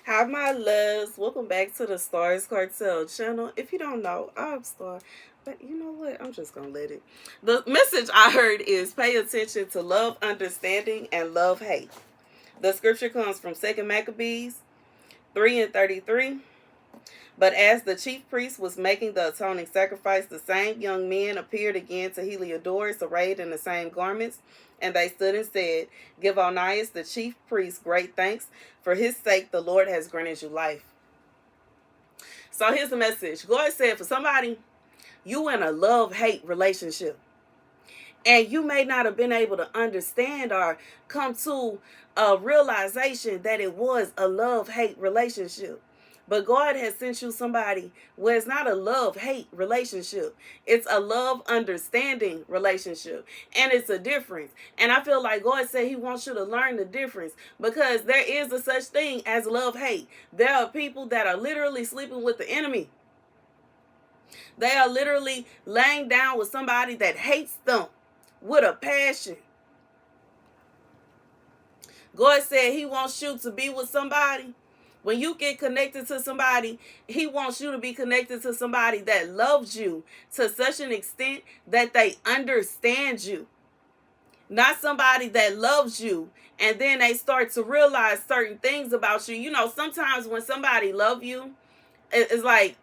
Hi, my loves. Welcome back to the Starscartel channel. If you don't know, I'm Star. But you know what? I'm just going to let it. The message I heard is pay attention to love, understanding, and love, hate. The scripture comes from 2 Maccabees 3:33. But as the chief priest was making the atoning sacrifice, the same young men appeared again to Heliodorus, arrayed in the same garments. And they stood and said, Give Onias, the chief priest, great thanks. For his sake, the Lord has granted you life. So here's the message. God said, for somebody, you in a love-hate relationship. And you may not have been able to understand or come to a realization that it was a love-hate relationship. But God has sent you somebody where it's not a love-hate relationship. It's a love-understanding relationship. And it's a difference. And I feel like God said he wants you to learn the difference. Because there is a such thing as love-hate. There are people that are literally sleeping with the enemy. They are literally laying down with somebody that hates them with a passion. God said he wants you to be with somebody. When you get connected to somebody, he wants you to be connected to somebody that loves you to such an extent that they understand you. Not somebody that loves you and then they start to realize certain things about you. You know, sometimes when somebody loves you, it's like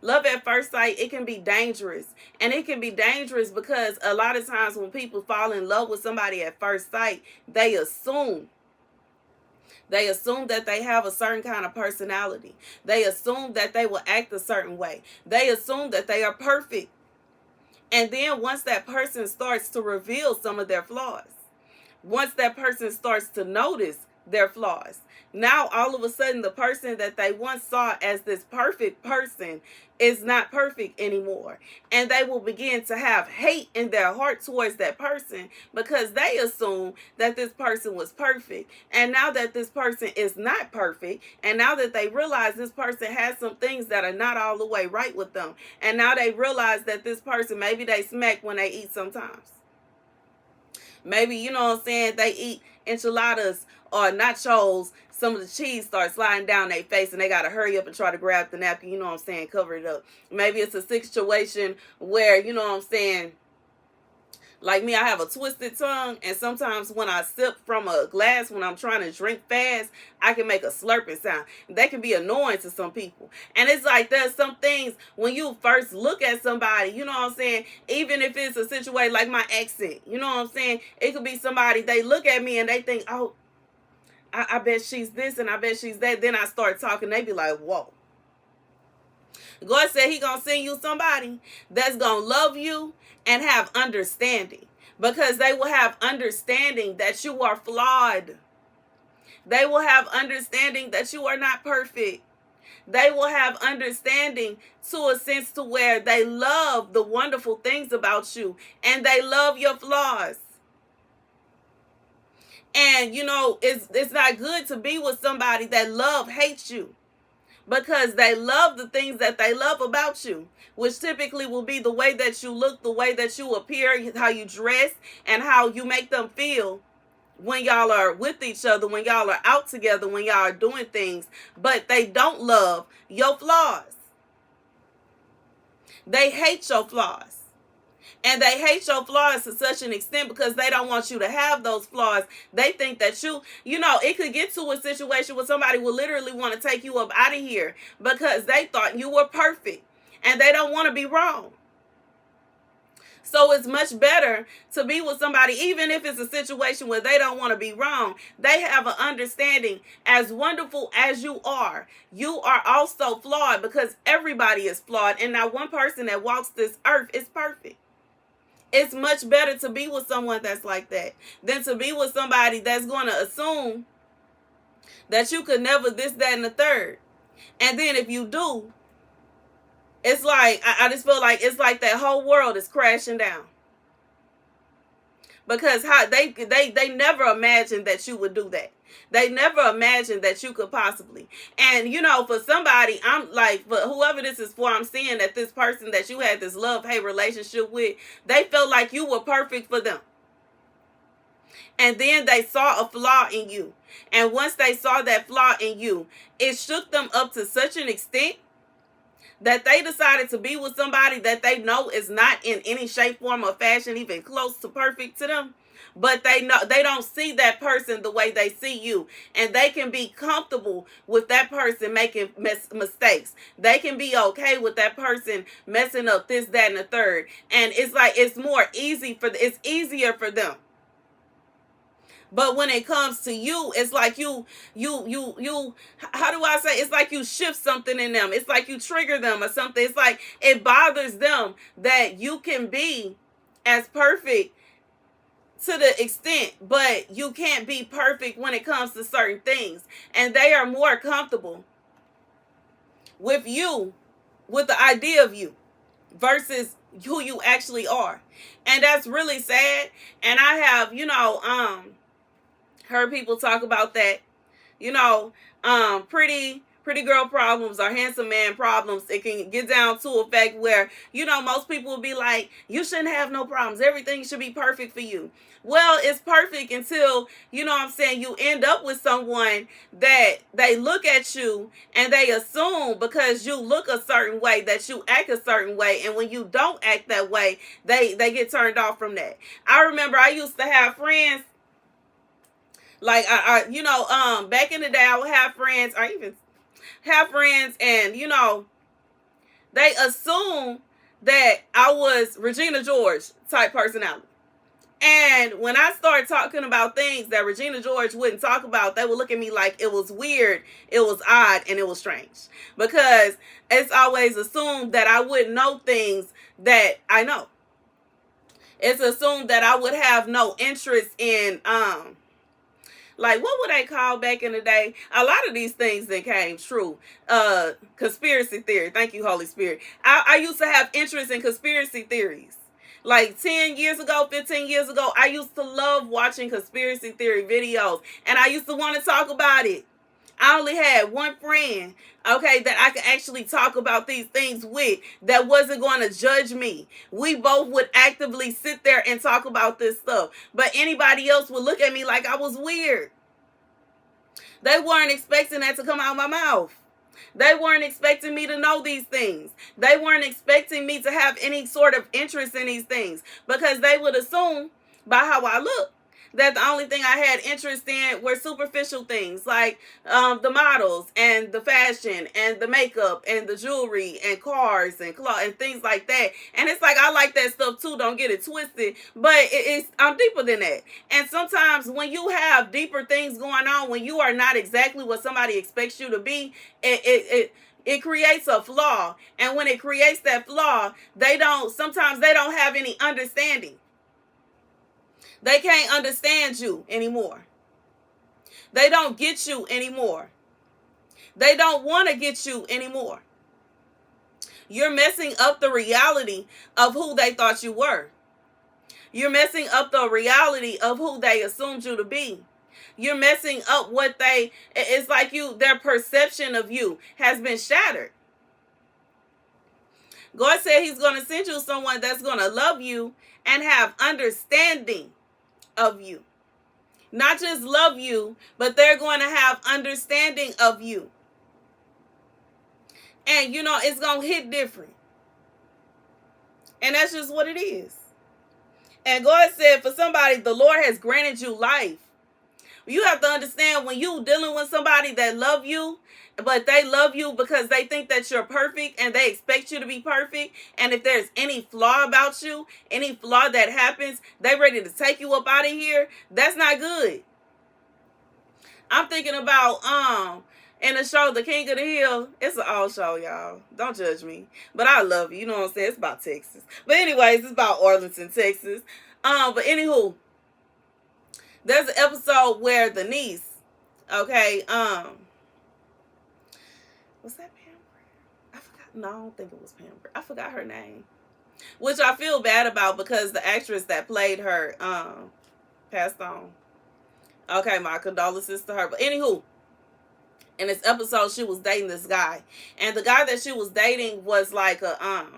love at first sight. It can be dangerous. And it can be dangerous because a lot of times when people fall in love with somebody at first sight, they assume that they have a certain kind of personality. They assume that they will act a certain way. They assume that they are perfect. And then once that person starts to reveal some of their flaws, once that person starts to notice their flaws, now all of a sudden the person that they once saw as this perfect person is not perfect anymore. And they will begin to have hate in their heart towards that person because they assume that this person was perfect. And now that this person is not perfect, and now that they realize this person has some things that are not all the way right with them, and now they realize that this person, maybe they smack when they eat sometimes. Maybe, you know what I'm saying, they eat enchiladas or nachos, some of the cheese starts sliding down their face and they got to hurry up and try to grab the napkin, you know what I'm saying, cover it up. Maybe it's a situation where, you know what I'm saying, like me, I have a twisted tongue, and sometimes when I sip from a glass, when I'm trying to drink fast, I can make a slurping sound. That can be annoying to some people. And it's like there's some things when you first look at somebody, you know what I'm saying, even if it's a situation like my accent, you know what I'm saying, it could be somebody, they look at me and they think, oh, I bet she's this and I bet she's that. Then I start talking, they be like, whoa. God said he gonna send you somebody that's gonna love you and have understanding, because they will have understanding that you are flawed. They will have understanding that you are not perfect. They will have understanding to a sense to where they love the wonderful things about you and they love your flaws. And you know, it's not good to be with somebody that hates you, because they love the things that they love about you, which typically will be the way that you look, the way that you appear, how you dress, and how you make them feel when y'all are with each other, when y'all are out together, when y'all are doing things. But they don't love your flaws. They hate your flaws. And they hate your flaws to such an extent because they don't want you to have those flaws. They think that you know, it could get to a situation where somebody will literally want to take you up out of here because they thought you were perfect and they don't want to be wrong. So it's much better to be with somebody, even if it's a situation where they don't want to be wrong. They have an understanding. As wonderful as you are also flawed, because everybody is flawed. And not one person that walks this earth is perfect. It's much better to be with someone that's like that than to be with somebody that's going to assume that you could never this, that, and the third. And then if you do, it's like, I just feel like it's like that whole world is crashing down. Because how they never imagined that you would do that. They never imagined that you could possibly. And, you know, for somebody, I'm like, for whoever this is for, I'm seeing that this person that you had this love-hate relationship with, they felt like you were perfect for them. And then they saw a flaw in you. And once they saw that flaw in you, it shook them up to such an extent that they decided to be with somebody that they know is not in any shape, form, or fashion even close to perfect to them. But they know they don't see that person the way they see you, and they can be comfortable with that person making mistakes. They can be okay with that person messing up this, that, and the third. And it's like it's easier for them. But when it comes to you, it's like you, how do I say? It's like you shift something in them. It's like you trigger them or something. It's like it bothers them that you can be as perfect to the extent, but you can't be perfect when it comes to certain things. And they are more comfortable with you, with the idea of you, versus who you actually are. And that's really sad. And I have, heard people talk about that, pretty girl problems or handsome man problems. It can get down to a fact where, most people will be like, you shouldn't have no problems. Everything should be perfect for you. Well, it's perfect until, you end up with someone that they look at you and they assume because you look a certain way that you act a certain way. And when you don't act that way, they get turned off from that. I remember I used to have friends. Like, back in the day, I would have friends, or even have friends, and, they assume that I was Regina George type personality. And when I started talking about things that Regina George wouldn't talk about, they would look at me like it was weird, it was odd, and it was strange. Because it's always assumed that I wouldn't know things that I know. It's assumed that I would have no interest in, like, what would they call back in the day? A lot of these things that came true. Conspiracy theory. Thank you, Holy Spirit. I used to have interest in conspiracy theories. Like 10 years ago, 15 years ago, I used to love watching conspiracy theory videos. And I used to want to talk about it. I only had one friend, okay, that I could actually talk about these things with that wasn't going to judge me. We both would actively sit there and talk about this stuff. But anybody else would look at me like I was weird. They weren't expecting that to come out of my mouth. They weren't expecting me to know these things. They weren't expecting me to have any sort of interest in these things, because they would assume by how I look that the only thing I had interest in were superficial things like the models and the fashion and the makeup and the jewelry and cars and clothes and things like that. And it's like, I like that stuff too, don't get it twisted, but I'm deeper than that. And sometimes when you have deeper things going on, when you are not exactly what somebody expects you to be, it creates a flaw. And when it creates that flaw, sometimes they don't have any understanding. They can't understand you anymore. They don't get you anymore. They don't want to get you anymore. You're messing up the reality of who they thought you were. You're messing up the reality of who they assumed you to be. You're messing up it's like their perception of you has been shattered. God said he's going to send you someone that's going to love you and have understanding of you. Not just love you, but they're going to have understanding of you. And it's going to hit different. And that's just what it is. And God said for somebody, the Lord has granted you life. You have to understand, when you dealing with somebody that love you, but they love you because they think that you're perfect and they expect you to be perfect. And if there's any flaw about you, any flaw that happens, they ready to take you up out of here. That's not good. I'm thinking about in the show The King of the Hill. It's an old show, y'all. Don't judge me. But I love it. You know what I'm saying? It's about Texas. But anyways, it's about Arlington, Texas. But anywho, there's an episode where the niece, okay, was that Pamper? I forgot. No, I don't think it was Pamper. I forgot her name. Which I feel bad about because the actress that played her passed on. Okay, my condolences to her. But anywho, in this episode, she was dating this guy. And the guy that she was dating was like a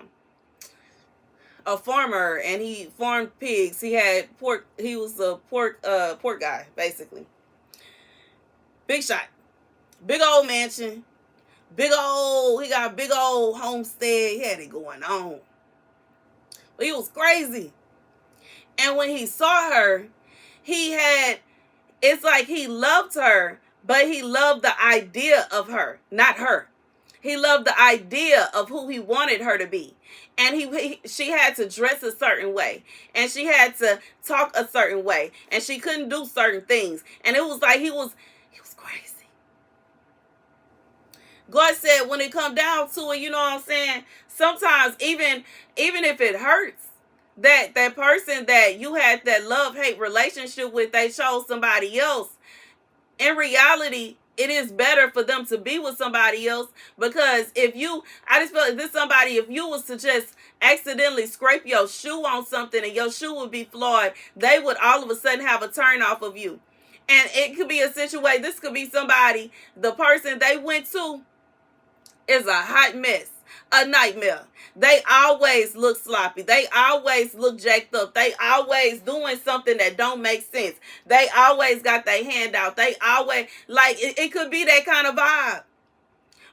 a farmer and he farmed pigs. He had pork. He was a pork guy, basically. Big shot. Big old mansion. He got a big old homestead. He had it going on. But he was crazy. And when he saw her, it's like he loved her, but he loved the idea of her, not her. He loved the idea of who he wanted her to be. And she had to dress a certain way. And she had to talk a certain way. And she couldn't do certain things. And it was like he was crazy. God said when it come down to it, you know what I'm saying? Sometimes even if it hurts, that person that you had that love-hate relationship with, they chose somebody else. In reality, it is better for them to be with somebody else, because I just feel like this somebody, if you was to just accidentally scrape your shoe on something and your shoe would be flawed, they would all of a sudden have a turn off of you. And it could be a situation, this could be somebody, the person they went to is a hot mess, a nightmare. They always look sloppy. They always look jacked up. They always doing something that don't make sense. They always got their hand out. They always, like, it could be that kind of vibe.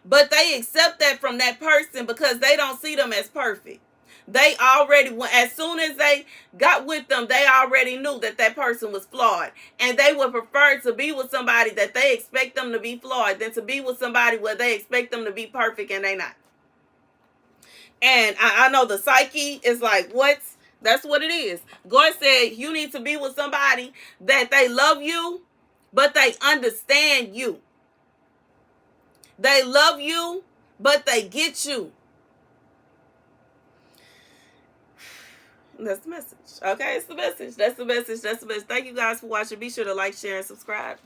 But they accept that from that person because they don't see them as perfect. They already, as soon as they got with them, they already knew that person was flawed. And they would prefer to be with somebody that they expect them to be flawed than to be with somebody where they expect them to be perfect and they not. And I know the psyche is like, what? That's what it is. God said you need to be with somebody that they love you, but they understand you. They love you, but they get you. That's the message. Okay, it's the message. That's the message. That's the message. Thank you guys for watching. Be sure to like, share, and subscribe.